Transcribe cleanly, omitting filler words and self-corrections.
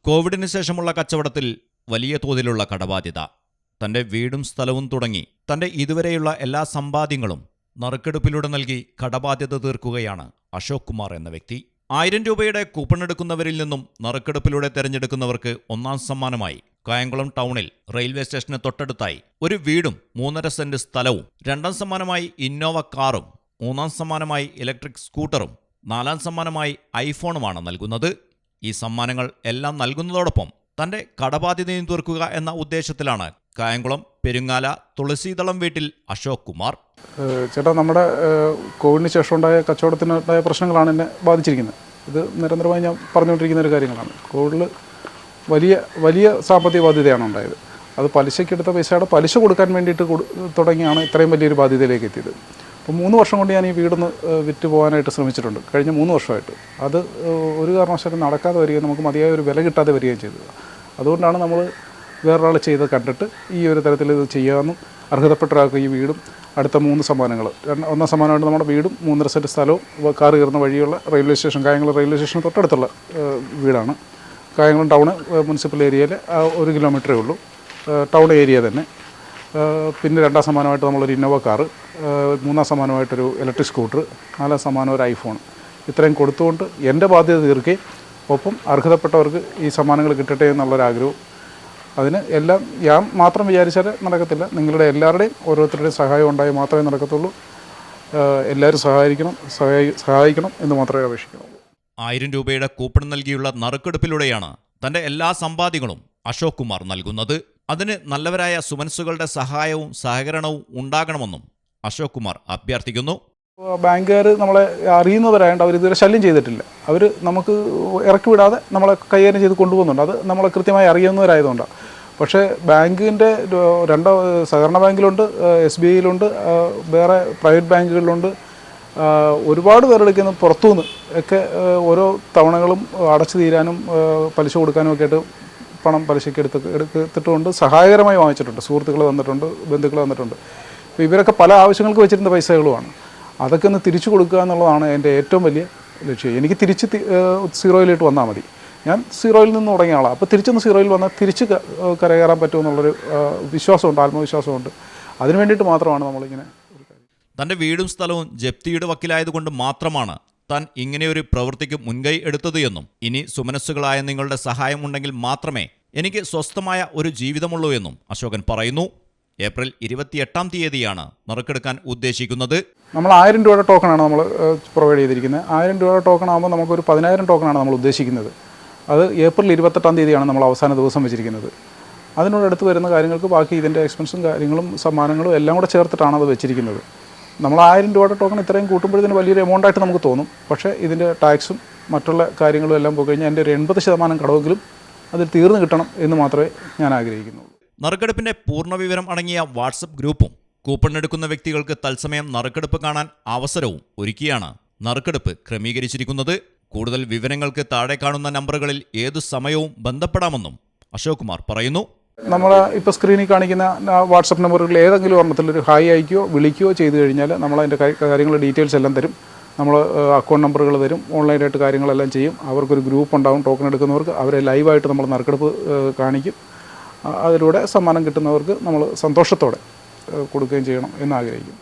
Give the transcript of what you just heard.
കോവിഡിന് ശേഷമുള്ള കച്ചവടത്തിൽ വലിയ തോതിലുള്ള കടബാധ്യത. തന്റെ വീടും സ്ഥലവും തുടങ്ങി തന്റെ ഇതുവരെയുള്ള എല്ലാ സമ്പാദ്യങ്ങളും നറുക്കെടുപ്പിലൂടെ നൽകി കടബാധ്യത തീർക്കുകയാണ് അശോക് കുമാർ എന്ന വ്യക്തി. 1000 രൂപയുടെ കൂപ്പൺ എടുക്കുന്നവരിൽ നിന്നും നറുക്കെടുപ്പിലൂടെ തെരഞ്ഞെടുക്കുന്നവർക്ക് ഒന്നാം സമ്മാനമായി കായംകുളം ടൗണിൽ റെയിൽവേ സ്റ്റേഷന് തൊട്ടടുത്തായി ഒരു വീടും 3.5 സെന്റ് സ്ഥലവും, രണ്ടാം സമ്മാനമായി ഇന്നോവ കാറും, മൂന്നാം സമ്മാനമായി ഇലക്ട്രിക് സ്കൂട്ടറും, നാലാം സമ്മാനമായി ഐഫോണുമാണ് നൽകുന്നത്. ഈ സമ്മാനങ്ങൾ എല്ലാം നൽകുന്നതോടൊപ്പം തന്റെ കടബാധ്യതയും തീർക്കുക എന്ന ഉദ്ദേശത്തിലാണ് കായംകുളം പെരുങ്ങാല തുളസീതളം വീട്ടിൽ അശോക് കുമാർ. ചേട്ടാ, നമ്മുടെ കോവിഡിന് ശേഷം ഉണ്ടായ കച്ചവടത്തിനുണ്ടായ പ്രശ്നങ്ങളാണ് എന്നെ ബാധിച്ചിരിക്കുന്നത്. ഇത് നിരന്തരമായി ഞാൻ പറഞ്ഞുകൊണ്ടിരിക്കുന്ന ഒരു കാര്യങ്ങളാണ്. കോവിഡിൽ വലിയ സാമ്പത്തിക ബാധ്യതയാണ് ഉണ്ടായത്. അത് പലിശയ്ക്കെടുത്ത പൈസയുടെ പലിശ കൊടുക്കാൻ വേണ്ടിയിട്ട് തുടങ്ങിയാണ് ഇത്രയും വലിയൊരു ബാധ്യതയിലേക്ക് എത്തിയത്. അപ്പോൾ 3 വർഷം കൊണ്ട് ഞാൻ ഈ വീടൊന്ന് വിറ്റ് പോകാനായിട്ട് ശ്രമിച്ചിട്ടുണ്ട്, കഴിഞ്ഞ 3 വർഷമായിട്ട്. അത് ഒരു കാരണവശാലും നടക്കാതെ വരികയും നമുക്ക് മതിയായ ഒരു വില കിട്ടാതെ വരികയും ചെയ്തത്. അതുകൊണ്ടാണ് നമ്മൾ വേറൊരാൾ ചെയ്ത് കണ്ടിട്ട് ഈ ഒരു തരത്തിൽ ഇത് ചെയ്യാമെന്നും അർഹതപ്പെട്ട ഒരാൾക്ക് ഈ വീടും അടുത്ത 3 സമ്മാനങ്ങൾ, ഒന്നാം സമ്മാനമായിട്ട് നമ്മുടെ വീടും 3.5 സെന്റ് സ്ഥലവും കാർ കയറുന്ന വഴിയുള്ള റെയിൽവേ സ്റ്റേഷൻ, കായംകുളം റെയിൽവേ സ്റ്റേഷന് തൊട്ടടുത്തുള്ള വീടാണ്. കായംകുളം ടൗണ് മുനിസിപ്പൽ ഏരിയയിൽ 1 കിലോമീറ്ററേ ഉള്ളൂ, ടൗൺ ഏരിയ തന്നെ. പിന്നെ രണ്ടാം സമ്മാനമായിട്ട് നമ്മളൊരു ഇന്നോവ കാറ്, മൂന്നാം സമ്മാനമായിട്ടൊരു ഇലക്ട്രിക് സ്കൂട്ടർ, നാലാം സമ്മാനം ഒരു ഐഫോൺ. ഇത്രയും കൊടുത്തുകൊണ്ട് എൻ്റെ ബാധ്യത തീർക്കുകയും ഒപ്പം അർഹതപ്പെട്ടവർക്ക് ഈ സമ്മാനങ്ങൾ കിട്ടട്ടെ എന്നുള്ളൊരാഗ്രഹവും. അതിന് എല്ലാം ഞാൻ മാത്രം വിചാരിച്ചാൽ നടക്കത്തില്ല. നിങ്ങളുടെ എല്ലാവരുടെയും ഓരോരുത്തരുടെയും സഹായം ഉണ്ടായി മാത്രമേ നടക്കത്തുള്ളൂ. എല്ലാവരും സഹായിക്കണം എന്ന് മാത്രമേ അപേക്ഷിക്കുന്നുള്ളൂ. 1000 രൂപയുടെ കൂപ്പൺ നൽകിയുള്ള നറുക്കെടുപ്പിലൂടെയാണ് തന്റെ എല്ലാ സമ്പാദ്യങ്ങളും അശോക് കുമാർ നൽകുന്നത്. അതിന് നല്ലവരായ സുമനസ്സുകളുടെ സഹായവും സഹകരണവും ഉണ്ടാകണമെന്നും അശോക് കുമാർ അഭ്യർത്ഥിക്കുന്നു. ബാങ്കുകാർ നമ്മളെ അറിയുന്നവരായതുകൊണ്ട് അവർ ഇതുവരെ ശല്യം ചെയ്തിട്ടില്ല. അവർ നമുക്ക് ഇറക്കി വിടാതെ നമ്മളെ കൈകാര്യം ചെയ്ത് കൊണ്ടുപോകുന്നുണ്ട്. അത് നമ്മളെ കൃത്യമായി അറിയുന്നവരായതുകൊണ്ടാണ്. പക്ഷേ ബാങ്കിൻ്റെ 2 സഹകരണ ബാങ്കിലുണ്ട്, SBIയിലുണ്ട്, വേറെ പ്രൈവറ്റ് ബാങ്കുകളിലുണ്ട്. ഒരുപാട് പേരെടുക്കുന്ന പുറത്തുനിന്ന് ഒക്കെ ഓരോ തവണകളും അടച്ചു തീരാനും പലിശ കൊടുക്കാനും ഒക്കെ ആയിട്ട് പണം പലിശയ്ക്ക് എടുത്തിട്ടുണ്ട്, സഹായകരമായി വാങ്ങിച്ചിട്ടുണ്ട്. സുഹൃത്തുക്കൾ തന്നിട്ടുണ്ട്, ബന്ധുക്കൾ തന്നിട്ടുണ്ട്. അപ്പോൾ ഇവരൊക്കെ പല ആവശ്യങ്ങൾക്ക് വെച്ചിരുന്ന പൈസകളുമാണ്. അതൊക്കെ ഒന്ന് തിരിച്ചു കൊടുക്കുക എന്നുള്ളതാണ് എൻ്റെ ഏറ്റവും വലിയ ലക്ഷ്യം. എനിക്ക് തിരിച്ച് 0-യിലോട്ട് വന്നാൽ മതി. ഞാൻ 0-യിൽ നിന്ന് തുടങ്ങിയ ആളാണ്. അപ്പോൾ തിരിച്ചൊന്ന് 0-യിൽ വന്നാൽ തിരിച്ച് കരകയറാൻ പറ്റുമെന്നുള്ളൊരു വിശ്വാസമുണ്ട്, ആത്മവിശ്വാസമുണ്ട്. അതിനു വേണ്ടിയിട്ട് മാത്രമാണ് നമ്മളിങ്ങനെ. തൻ്റെ വീടും സ്ഥലവും ജപ്തിയുടെ വക്കിലായതുകൊണ്ട് മാത്രമാണ് താൻ ഇങ്ങനെയൊരു പ്രവൃത്തിക്ക് മുൻകൈ എടുത്തത് എന്നും ഇനി സുമനസ്സുകളായ നിങ്ങളുടെ സഹായം ഉണ്ടെങ്കിൽ മാത്രമേ എനിക്ക് സ്വസ്ഥമായ ഒരു ജീവിതമുള്ളൂ എന്നും അശോകൻ പറയുന്നു. ഏപ്രിൽ 28-ാം തീയതിയാണ് നറുക്കെടുക്കാൻ ഉദ്ദേശിക്കുന്നത്. നമ്മൾ 1000 രൂപയുടെ ടോക്കണാണ് നമ്മൾ പ്രൊവൈഡ് ചെയ്തിരിക്കുന്നത്. 1000 രൂപയുടെ ടോക്കൺ ആകുമ്പോൾ നമുക്കൊരു 10000 ടോക്കണാണ് നമ്മൾ ഉദ്ദേശിക്കുന്നത്. അത് ഏപ്രിൽ 28-ാം തീയതിയാണ് നമ്മൾ അവസാന ദിവസം വെച്ചിരിക്കുന്നത്. അതിനോടടുത്ത് വരുന്ന കാര്യങ്ങൾക്ക് ബാക്കി ഇതിൻ്റെ എക്സ്പെൻസും കാര്യങ്ങളും സമ്മാനങ്ങളും എല്ലാം കൂടെ ചേർത്തിട്ടാണ് അത് വെച്ചിരിക്കുന്നത്. നമ്മൾ 1000 രൂപയുടെ ടോക്കൺ ഇത്രയും കൂട്ടുമ്പോഴത്തേന് വലിയൊരു എമൗണ്ടായിട്ട് നമുക്ക് തോന്നും. പക്ഷേ ഇതിൻ്റെ ടാക്സും മറ്റുള്ള കാര്യങ്ങളും എല്ലാം പോയി കഴിഞ്ഞാൽ എൻ്റെ ഒരു 80% കടവെങ്കിലും അതിൽ തീർന്നു കിട്ടണം എന്ന് മാത്രമേ ഞാൻ ആഗ്രഹിക്കുന്നുള്ളൂ. നറുക്കെടുപ്പിന്റെ പൂർണ്ണവിവരം അടങ്ങിയ വാട്സപ്പ് ഗ്രൂപ്പും കൂപ്പൺ എടുക്കുന്ന വ്യക്തികൾക്ക് തത്സമയം നറുക്കെടുപ്പ് കാണാൻ അവസരവും ഒരുക്കിയാണ് നറുക്കെടുപ്പ് ക്രമീകരിച്ചിരിക്കുന്നത്. കൂടുതൽ വിവരങ്ങൾക്ക് താഴെ കാണുന്ന നമ്പറുകളിൽ ഏതു സമയവും ബന്ധപ്പെടാമെന്നും അശോക് കുമാർ പറയുന്നു. നമ്മൾ ഇപ്പോൾ സ്ക്രീനിൽ കാണിക്കുന്ന വാട്സപ്പ് നമ്പറുകളിൽ ഏതെങ്കിലും ഒരെണ്ണത്തിലൊരു ഹായ് അയക്കുകയോ വിളിക്കുകയോ ചെയ്തു കഴിഞ്ഞാൽ നമ്മളതിൻ്റെ കാര്യങ്ങൾ ഡീറ്റെയിൽസ് എല്ലാം തരും. നമ്മൾ അക്കൗണ്ട് നമ്പറുകൾ തരും, ഓൺലൈനായിട്ട് കാര്യങ്ങളെല്ലാം ചെയ്യും. അവർക്കൊരു ഗ്രൂപ്പ് ഉണ്ടാവും, ടോക്കൺ എടുക്കുന്നവർക്ക് അവരെ ലൈവായിട്ട് നമ്മൾ നറുക്കെടുപ്പ് കാണിക്കും. അതിലൂടെ സമ്മാനം കിട്ടുന്നവർക്ക് നമ്മൾ സന്തോഷത്തോടെ കൊടുക്കുകയും ചെയ്യണം എന്നാഗ്രഹിക്കും.